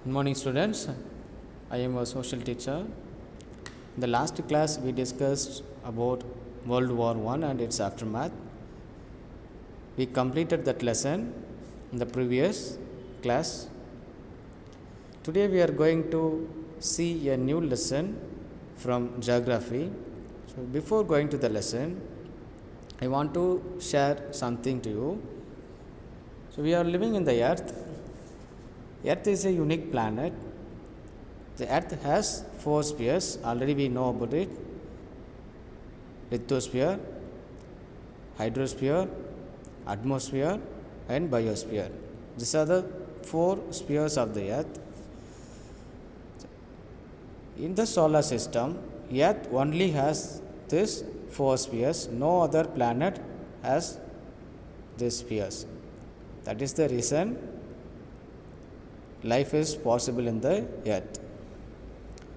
Good morning, students. I am a social teacher. In the last class, we discussed about World War I and its aftermath. We completed that lesson in the previous class. Today, we are going to see a new lesson from geography. So, before going to the lesson, I want to share something to you. So, we are living in the Earth. Earth is a unique planet. The Earth has 4 spheres. Already we know about it. Lithosphere, hydrosphere, atmosphere and biosphere. These are the 4 spheres of the Earth. In the solar system, Earth only has these 4 spheres. No other planet has these spheres. That is the reason life is possible in the Earth.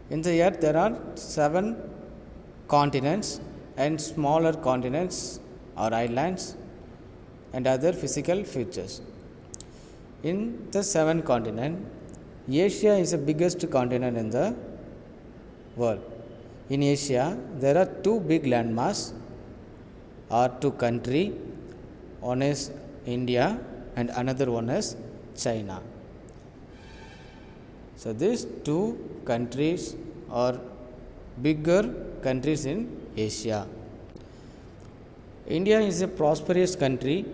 In the Earth, there are 7 continents and smaller continents or islands and other physical features. In the 7 continents, Asia is the biggest continent in the world. In Asia, there are 2 big landmass or 2 countries. One is India and another one is China. So, these 2 countries are bigger countries in Asia. India is a prosperous country.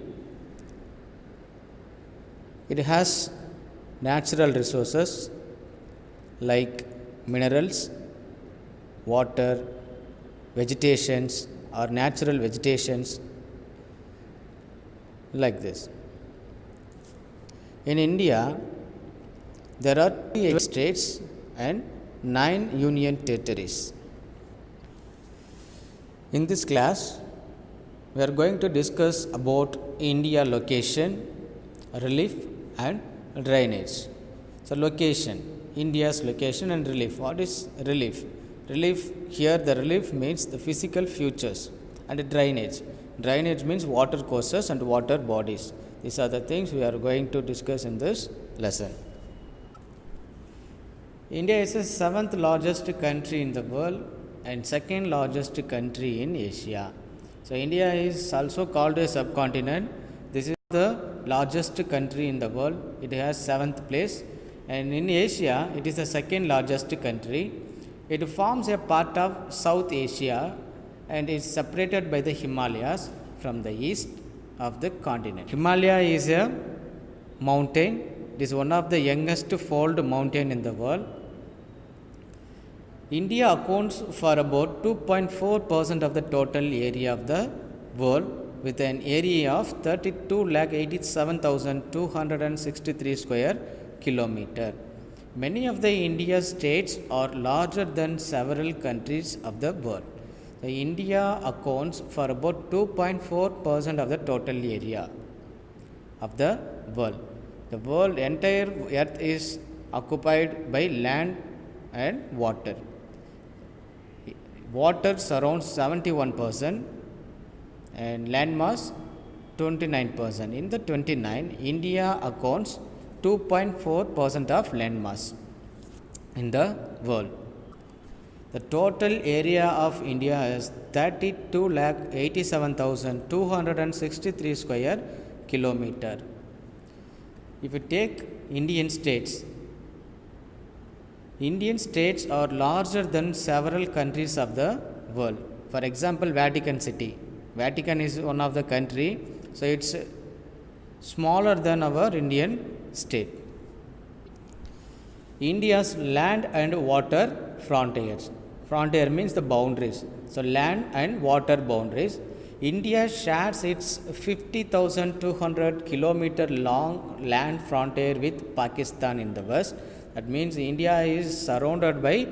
It has natural resources like minerals, water, vegetations or natural vegetations like this. In India, there are 8 states and 9 union territories. In this class, we are going to discuss about India location, relief and drainage. So, location, India's location and relief. What is relief? Relief, here the relief means the physical features, and drainage. Drainage means water courses and water bodies. These are the things we are going to discuss in this lesson. India is the 7th largest country in the world and 2nd largest country in Asia. So, India is also called a subcontinent. This is the largest country in the world. It has 7th place, and in Asia it is the 2nd largest country. It forms a part of South Asia and is separated by the Himalayas from the east of the continent. Himalaya is a mountain. It is one of the youngest fold mountain in the world. India accounts for about 2.4% of the total area of the world, with an area of 32,87,263 square kilometer. Many of the India states are larger than several countries of the world. India accounts for about 2.4% of the total area of the world. The world, entire earth is occupied by land and water. Water surrounds 71% and land mass 29%. In the 29, India accounts 2.4% of land mass in the world. The total area of India is 32,87,263 square kilometer. If you take Indian states are larger than several countries of the world. For example, Vatican City. Vatican is one of the country, so it's smaller than our Indian state. India's land and water frontiers. Frontier means the boundaries. So, land and water boundaries. India shares its 50,200 kilometer long land frontier with Pakistan in the west. That means India is surrounded by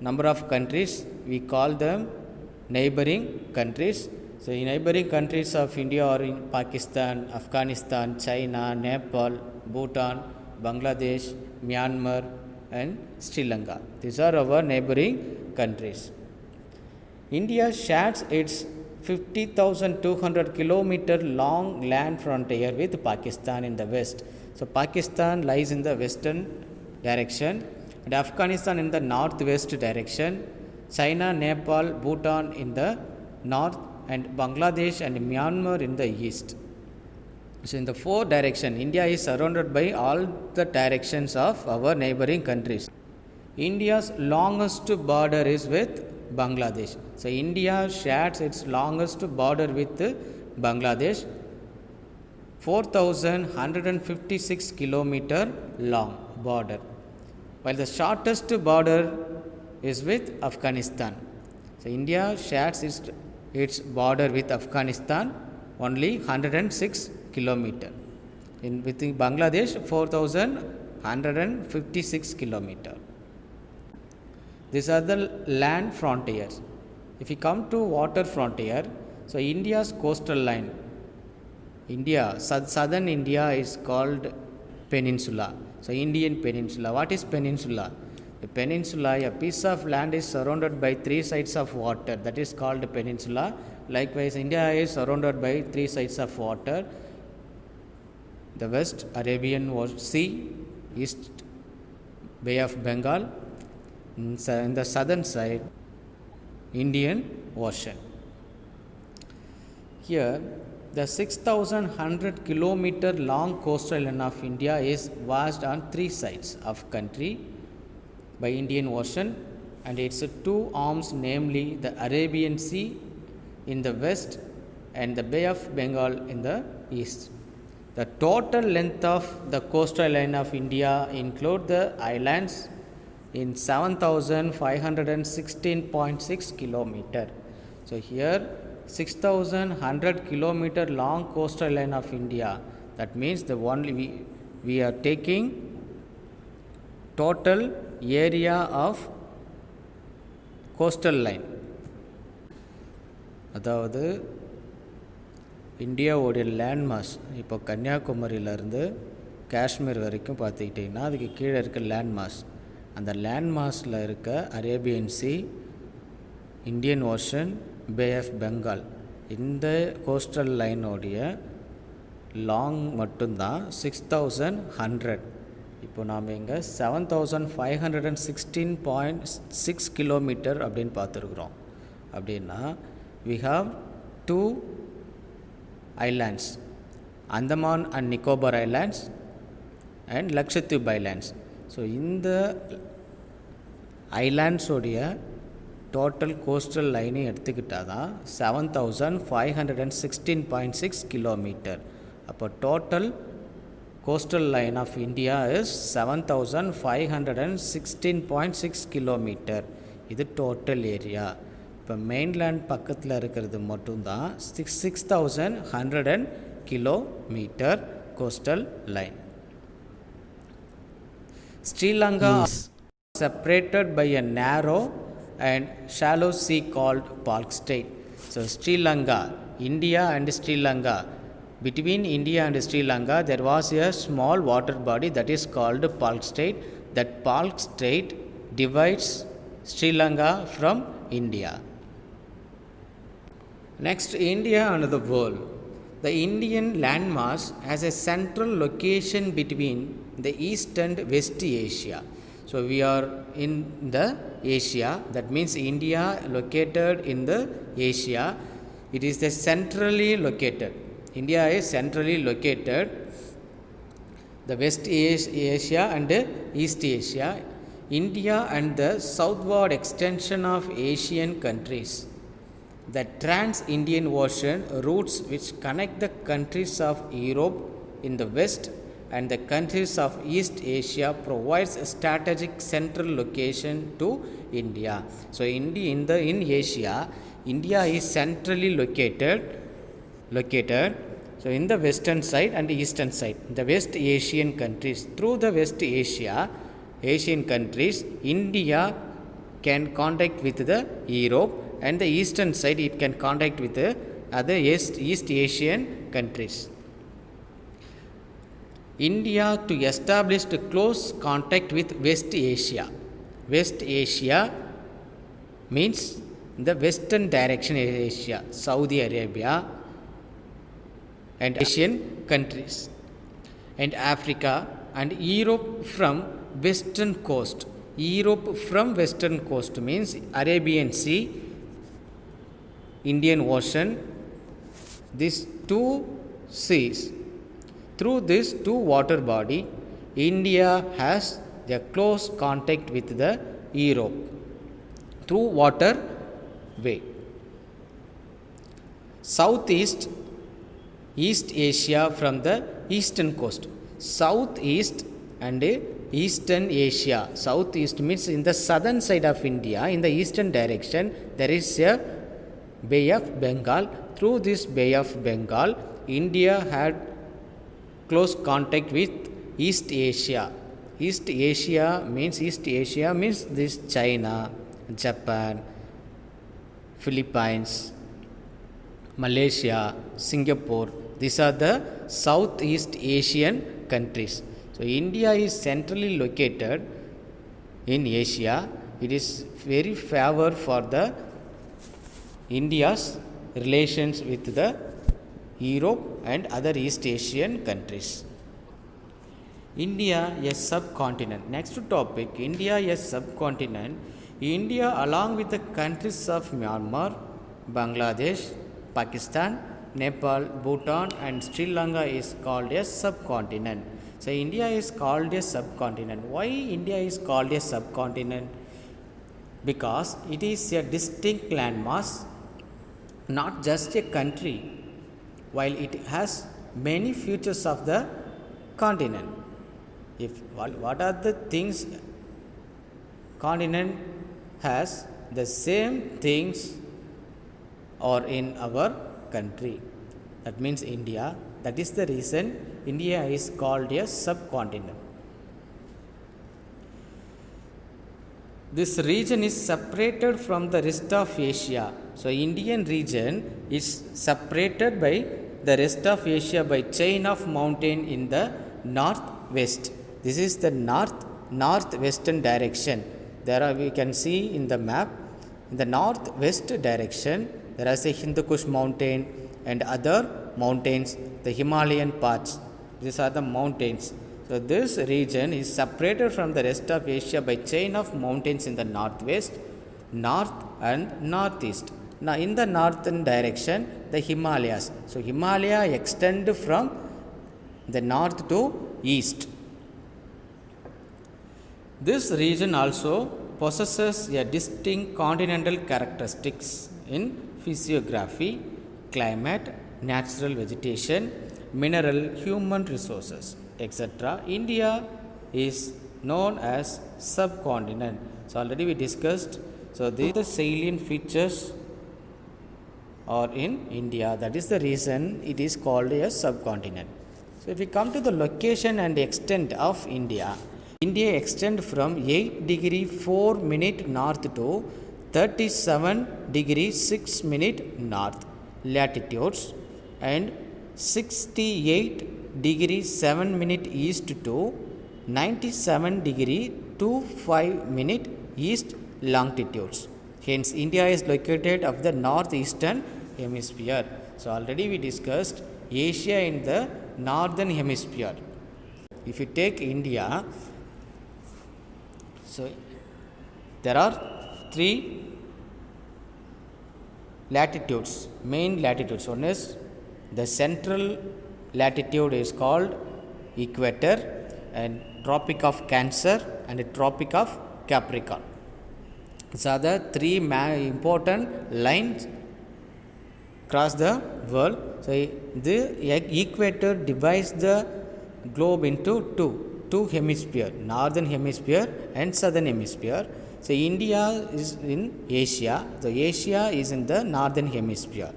number of countries. We call them neighboring countries. So, neighboring countries of India are in Pakistan, Afghanistan, China, Nepal, Bhutan, Bangladesh, Myanmar and Sri Lanka. These are our neighboring countries. India shares its 50,200 kilometer long land frontier with Pakistan in the west. So, Pakistan lies in the western direction, and Afghanistan in the northwest direction, China, Nepal, Bhutan in the north, and Bangladesh and Myanmar in the east. So in the four direction, India is surrounded by all the directions of our neighboring countries. India's longest border is with Bangladesh. So India shares its longest border with Bangladesh, 4,156 kilometer long border, while the shortest border is with Afghanistan. So India shares its border with Afghanistan only 106 kilometer. With Bangladesh 4,156 kilometer. These are the land frontiers. If we come to water frontier, so India's coastal line, southern India is called peninsula. So Indian peninsula. What is peninsula? A peninsula, a piece of land is surrounded by three sides of water. That is called peninsula. Likewise, India is surrounded by three sides of water. The west, Arabian Sea, east, Bay of Bengal. In the southern side, Indian Ocean. Here, the 6,100 kilometer long coastal line of India is vast on three sides of country by Indian Ocean and its two arms, namely the Arabian Sea in the west and the Bay of Bengal in the east. The total length of the coastal line of India include the islands in 7,516.6 kilometer. So here 6,100 kilometer long coastal line of India. That means the only we are taking total area of coastal line. அதாவது இந்தியாவுடைய land mass இப்போ கன்னியாகுமரியிலேருந்து காஷ்மீர் வரைக்கும் பார்த்துக்கிட்டிங்கன்னா அதுக்கு கீழே இருக்க land mass. அந்த land மாஸில் இருக்க Arabian sea, Indian ocean, bay of Bengal இந்த கோஸ்டல் லைனோடைய லாங் மட்டும்தான் 6,100. இப்போ நாம் இங்கே 7,516.6 கிலோமீட்டர் அப்படின்னு பார்த்துருக்குறோம். அப்படின்னா we have two islands, Andaman and Nicobar Islands and Lakshadweep Islands. So இந்த ஐலாண்ட்ஸ் உடைய டோட்டல் கோஸ்டல் லைனை எடுத்துக்கிட்டால் தான் 7,516.6 கிலோமீட்டர். அப்போ total coastal line of India is 7,516.6 kilometer. இது டோட்டல் ஏரியா. இப்போ மெயின்லேண்ட் பக்கத்தில் இருக்கிறது மட்டும்தான் 6,100 kilometer coastal line. Sri Lanka is separated by a narrow and shallow sea called Palk Strait. So Sri Lanka, India and Sri Lanka, between India and Sri Lanka there was a small water body that is called Palk Strait. That Palk Strait divides Sri Lanka from India. Next, India and the world. The Indian landmass has a central location between the East and West Asia. So we are in the Asia, that means India located in the Asia. It is the centrally located. India is centrally located, the West Asia and East Asia. India and the southward extension of Asian countries. The Trans-Indian Ocean routes which connect the countries of Europe in the west and the countries of East Asia provides a strategic central location to India. So in Asia, India is centrally located. So in the western side and the eastern side, the West Asian countries. Through the West Asian countries, India can contact with the Europe, and the eastern side it can contact with the other East Asian countries. India to establish a close contact with West Asia. West Asia means the western direction of Asia, Saudi Arabia and Asian countries, and Africa and Europe from western coast. Europe from western coast means Arabian Sea, Indian Ocean, these two seas. Through these two water body, India has a close contact with the Europe through water way. Southeast, East Asia from the eastern coast. Southeast and Eastern Asia. Southeast means in the southern side of India, in the eastern direction, there is a Bay of Bengal. Through this Bay of Bengal, India had close contact with East Asia. East Asia means this China, Japan, Philippines, Malaysia, Singapore. These are the Southeast Asian countries. So India is centrally located in Asia. It is very favor for the India's relations with the Europe and other East Asian countries. India, a subcontinent. Next topic, India, a subcontinent. India, along with the countries of Myanmar, Bangladesh, Pakistan, Nepal, Bhutan and Sri Lanka is called a subcontinent. So India is called a subcontinent. Why India is called a subcontinent? Because it is a distinct landmass, not just a country, while it has many features of the continent. What are the things continent has? The same things are in our country. That means India. That is the reason India is called a subcontinent. This region is separated from the rest of Asia. So Indian region is separated by the rest of Asia by chain of mountain in the northwest. This is the northwestern direction. There are, we can see in the map, in the northwest direction there is a Hindu Kush mountain and other mountains, the Himalayan parts. These are the mountains. So this region is separated from the rest of Asia by chain of mountains in the northwest, north and northeast. Now in the northern direction, the Himalayas. So Himalaya extend from the north to east. This region also possesses a distinct continental characteristics in physiography, climate, natural vegetation, mineral, human resources, etc. India is known as subcontinent. So already we discussed. So these are the salient features are in India. That is the reason it is called a subcontinent. So if we come to the location and extent of India, India extends from 8 degree 4 minute north to 37 degree 6 minute north latitudes and 68 degree 7 minute east to 97 degree 25 minute east longitudes. Hence, India is located of the northeastern hemisphere. So already we discussed Asia in the northern hemisphere. If you take India, so there are 3 latitudes, main latitudes. One is the central latitude is called equator and Tropic of Cancer and the Tropic of Capricorn. These are the 3 important lines across the world. So the equator divides the globe into two hemisphere, northern hemisphere and southern hemisphere. So India is in Asia. So Asia is in the northern hemisphere.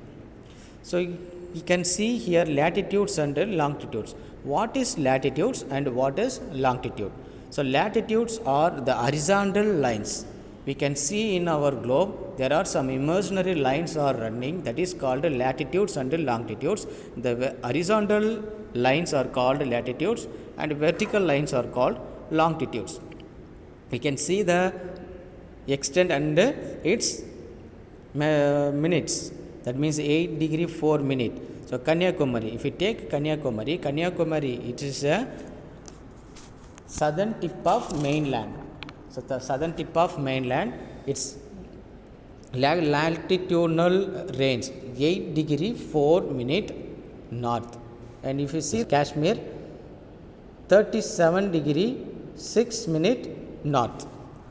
So you can see here latitudes and longitudes. What is latitudes and what is longitude? So latitudes are the horizontal lines. We can see in our globe there are some imaginary lines are running, that is called latitudes and longitudes. The horizontal lines are called latitudes and vertical lines are called longitudes. We can see the extent and its minutes. That means 8 degree 4 minute. So Kanyakumari, if you take Kanyakumari, it is a southern tip of mainland. So the southern tip of mainland, its latitudinal range 8 degree 4 minute north. And if you see Kashmir, 37 degree 6 minute north.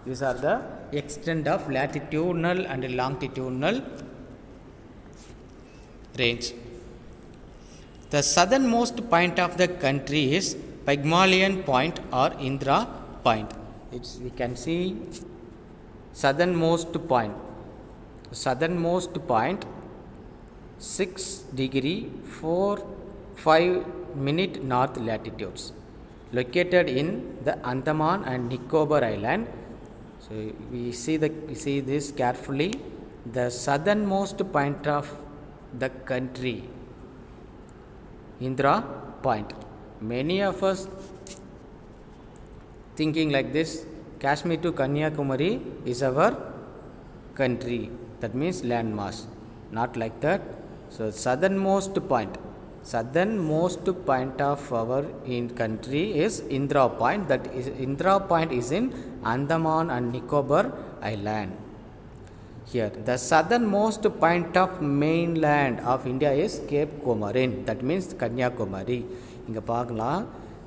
These are the extent of latitudinal and longitudinal range. The southernmost point of the country is Pygmalion Point or Indira Point. We can see southernmost point. Southernmost point 6 degree 5 minute north latitudes, located in the Andaman and Nicobar Island. So we see this carefully. The southernmost point of the country, Indira Point. Many of us thinking like this: Kashmir to Kanyakumari is our country. That means landmass. Not like that. So southernmost point of our country is Indira Point. That is, Indira Point is in Andaman and Nicobar Island. Here, the southernmost point of mainland of India is Cape Comorin. That means Kanyakumari. இங்கே பார்க்கலாம்,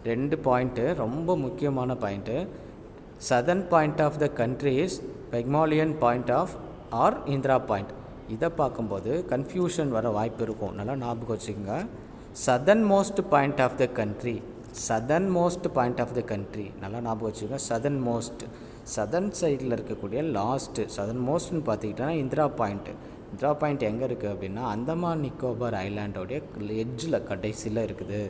2 point ரொம்ப முக்கியமான point. Southern point of the country is Pygmalion point of or Indira point. இதை பார்க்கும்போது confusion வர வாய்ப்பு இருக்கும். நல்லா ஞாபகம் வச்சுக்கோங்க. Southern most point of the country, நல்லா ஞாபகம் வச்சுக்கோங்க. சதர்ன் சைடில் இருக்கக்கூடிய லாஸ்ட்டு சதர்ன் மோஸ்ட்னு பார்த்துக்கிட்டோன்னா இந்திரா பாயிண்ட் எங்கே இருக்குது அப்படின்னா அந்தமான் நிக்கோபார் ஐலாண்டோடைய எட்ஜில் கடைசியில் இருக்குது.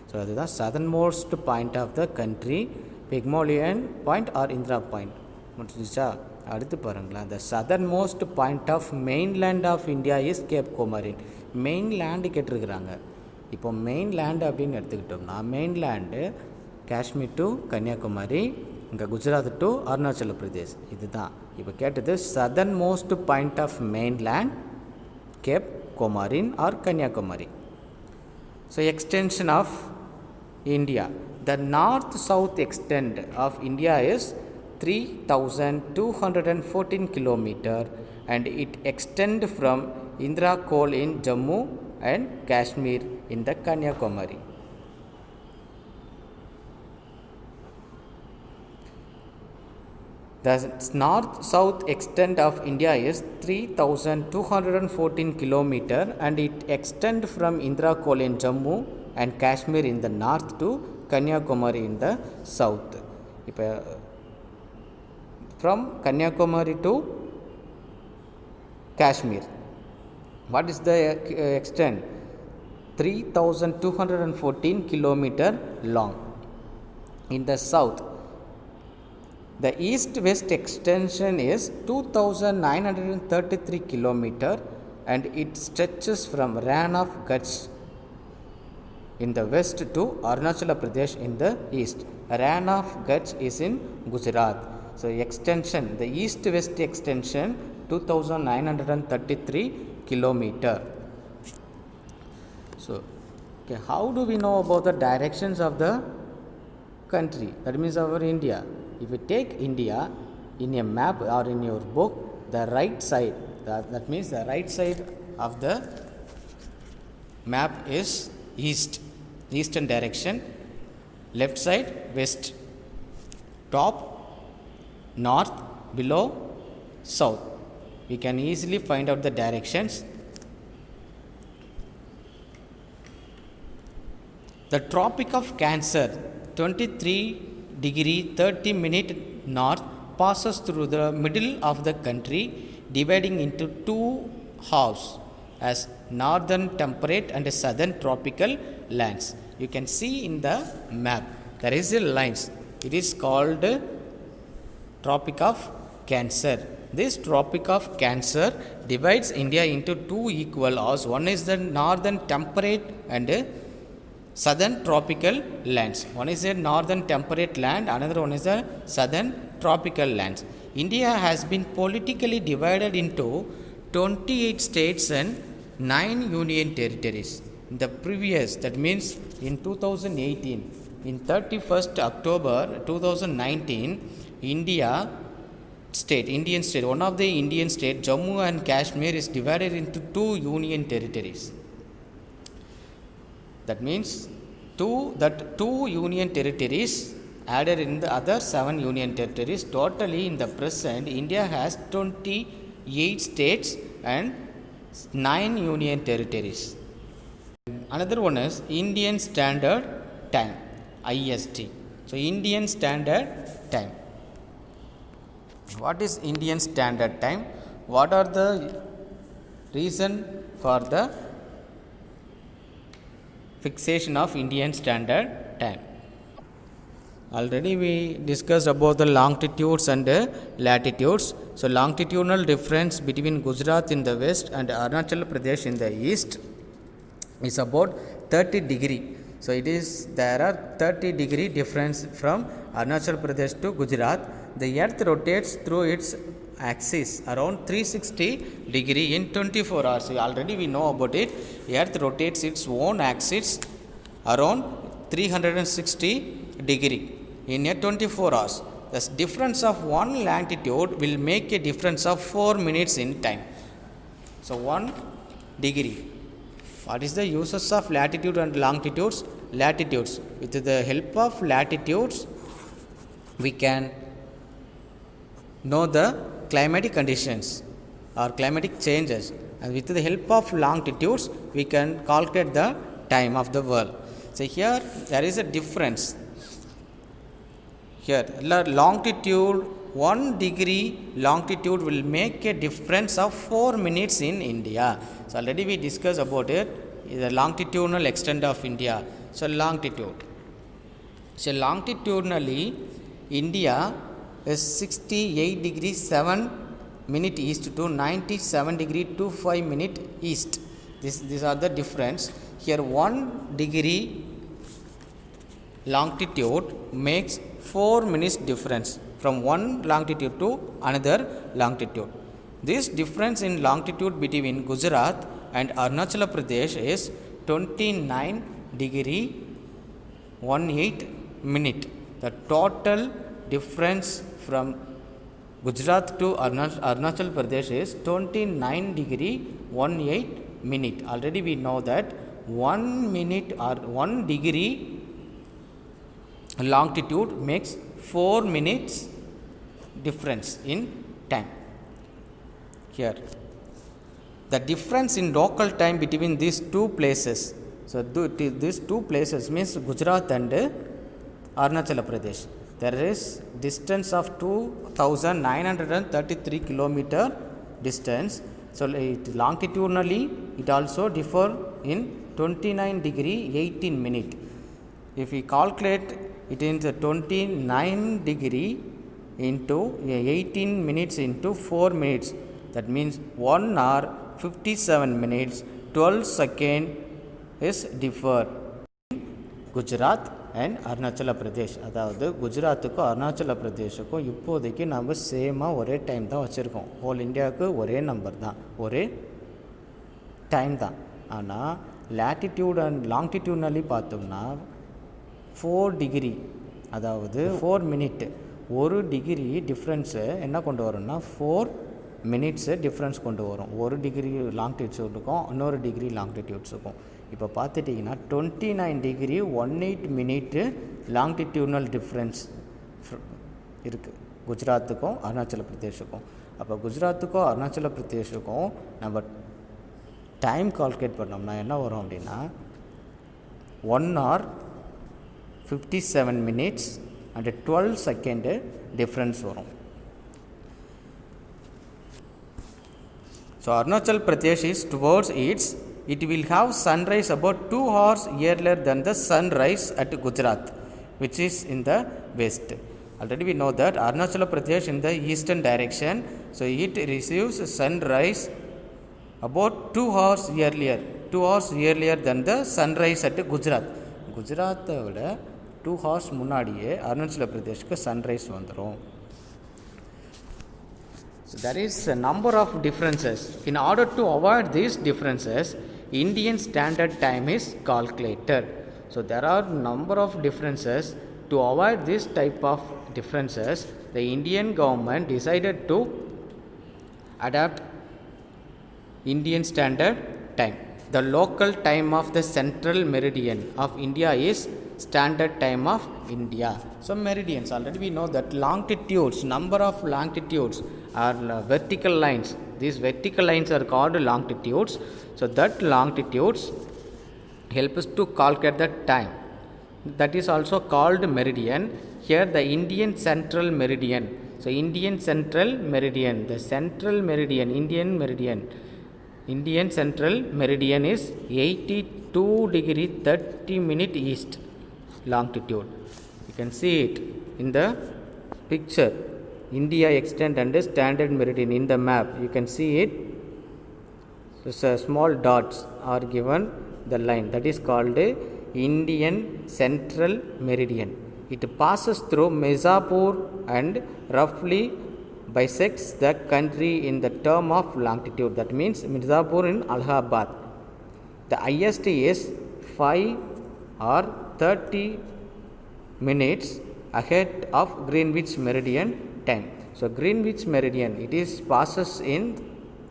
ஸோ அதுதான் southernmost point of the country, Pygmalion point or Indira point. முடிஞ்சிச்சா? அடுத்து பாருங்களேன். The southernmost point of mainland of India is Cape Comorin. Mainland கேட்டிருக்கிறாங்க. இப்போ மெயின்லேண்டு அப்படின்னு எடுத்துக்கிட்டோம்னா மெயின்லேண்டு காஷ்மீர் டு கன்னியாகுமரி, இங்கே குஜராத் டு அருணாச்சல பிரதேஷ். இதுதான் இப்போ கேட்டது. Southern most point of mainland Cape Comorin or Kanyakumari. So extension of India. The north-south extent of India is 3,214 km and it extends from Indira Col in Jammu and Kashmir in the Kanyakumari. The north-south extent of India is 3,214 km and it extends from Indira Col in Jammu and Kashmir in the north to Kanyakumari in the south. இப்போ from Kanyakumari to Kashmir, what is the extent? 3,214 km long. In the south, the east-west extension is 2,933 km and it stretches from Rann of Kutch in the west to Arunachala Pradesh in the east. Rann of Kutch is in Gujarat. So extension, the east-west extension 2,933 km. So okay, how do we know about the directions of the country? That means our India. If you take India in a map or in your book, the right side, that means the right side of the map is eastern direction, left side west, top north, below south. We can easily find out the directions. The Tropic of Cancer, 23 degree 30 minute north, passes through the middle of the country, dividing into two halves as northern temperate and southern tropical lands. You can see in the map there is a lines. It is called Tropic of Cancer. This Tropic of Cancer divides India into two equal halves. One is the northern temperate and southern tropical lands. One is a northern temperate land, another one is a southern tropical lands. India has been politically divided into 28 states and 9 union territories. In the previous, that means in 2018, in 31st October 2019, Indian state, one of the Indian state, Jammu and Kashmir, is divided into two union territories. That means two union territories added in the other 7 union territories. Totally in the present, India has 28 states and 9 union territories. Another one is Indian Standard Time, IST. So Indian Standard Time. What is Indian Standard Time? What are the reason for the fixation of Indian Standard Time? Already we discussed about the longitudes and latitudes. So longitudinal difference between Gujarat in the west and Arunachal Pradesh in the east is about 30 degree. So there are 30 degree difference from Arunachal Pradesh to Gujarat. The earth rotates through its axis around 360 degree in 24 hours. Already we know about it. Earth rotates its own axis around 360 degree in a 24 hours. The difference of one longitude will make a difference of 4 minutes in time. So 1 degree. What is the uses of latitude and longitudes? Latitudes. With the help of latitudes, we can know the climatic conditions or climatic changes, and with the help of longitudes, we can calculate the time of the world. So here there is a difference. Here longitude, 1 degree longitude will make a difference of 4 minutes in India. So already we discussed about it, the longitudinal extent of India. So longitude. So longitudinally, India is 68 degree 7 minute east to 97 degree 25 minute east. These are the difference. Here 1 degree longitude makes 4 minutes difference from one longitude to another longitude. This difference in longitude between Gujarat and Arunachal Pradesh is 29 degree 18 minute. The total difference from Gujarat to Arunachal Pradesh is 29 degree 18 minute. Already we know that 1 minute or 1 degree longitude makes 4 minutes difference in time. Here the difference in local time between these two places. So these two places means Gujarat and Arunachal Pradesh. There is distance of 2,933 kilometer distance. So longitudinally it also differ in 29 degree 18 minute. If we calculate it in the 29 degree into 18 minutes into 4 minutes, that means 1 hour 57 minutes 12 seconds is differ Gujarat and Arunachal Pradesh. அதாவது குஜராத்துக்கும் அருணாச்சல பிரதேஷுக்கும் இப்போதைக்கு நம்ம சேமாக ஒரே time தான் வச்சுருக்கோம். Whole இந்தியாவுக்கு ஒரே number தான், ஒரே டைம் தான். ஆனால் லேட்டிடியூட் அண்ட் லாங்கிடியூட்னலி பார்த்தோம்னா 4 டிகிரி, அதாவது 4 மினிட், 1 டிகிரி டிஃப்ரென்ஸு என்ன கொண்டு வரும்னா 4 மினிட்ஸு டிஃப்ரென்ஸ் கொண்டு வரும். 1 டிகிரி லாங்கிடியூட்ஸ் இருக்கும், இன்னொரு டிகிரி லாங்கிடியூட்ஸ் இருக்கும். இப்போ பார்த்துட்டிங்கன்னா 29 டிகிரி 18 மினிட்டு லாங்கிடியூட்னல் டிஃப்ரென்ஸ் இருக்குது குஜராத்துக்கும் அருணாச்சல பிரதேஷுக்கும். அப்போ குஜராத்துக்கும் அருணாச்சல பிரதேஷுக்கும் நம்ம டைம் கால்குலேட் பண்ணோம்னா என்ன வரும் அப்படின்னா 1 hour 57 minutes and 12 second difference வரும். So Arunachal Pradesh is towards it will have sunrise about 2 hours earlier than the sunrise at Gujarat, which is in the west. Already we know that Arunachal Pradesh in the eastern direction, so it receives sunrise about 2 hours earlier than the sunrise at Gujarat. குஜராத்தை விட 2 hours முன்னாடியே Arunachal பிரதேஷ்க்கு sunrise வந்துடும். So there is a number of differences. In order to avoid these differences, Indian Standard Time is calculated. So there are number of differences. To avoid this type of differences, the Indian government decided to adapt Indian Standard Time. The local time of the central meridian of India is Standard Time of India. So meridians, already we know that longitudes, number of longitudes are vertical lines. These vertical lines are called longitudes. So that longitudes help us to calculate the time. That is also called meridian. Here the Indian central meridian. So Indian central meridian, the central meridian, Indian central meridian is 82 degree 30 minute east longitude. You can see it in the picture. India extend and standard meridian in the map. You can see it. So small dots are given the line. That is called a Indian central meridian. It passes through Mirzapur and roughly bisects the country in the term of longitude. That means Mirzapur in Allahabad. The highest is 5 or 30 minutes ahead of Greenwich Meridian time. So Greenwich Meridian, it is passes in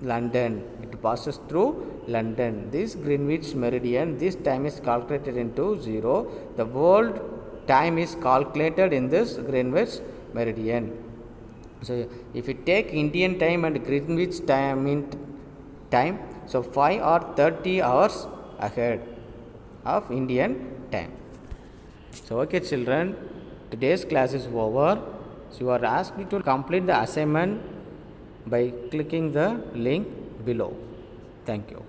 London. It passes through London. This Greenwich Meridian, this time is calculated into 0. The world time is calculated in this Greenwich Meridian. So if you take Indian time and Greenwich time, so 5 or 30 hours ahead of Indian time. So okay children, today's class is over. So you are asked to complete the assignment by clicking the link below. Thank you.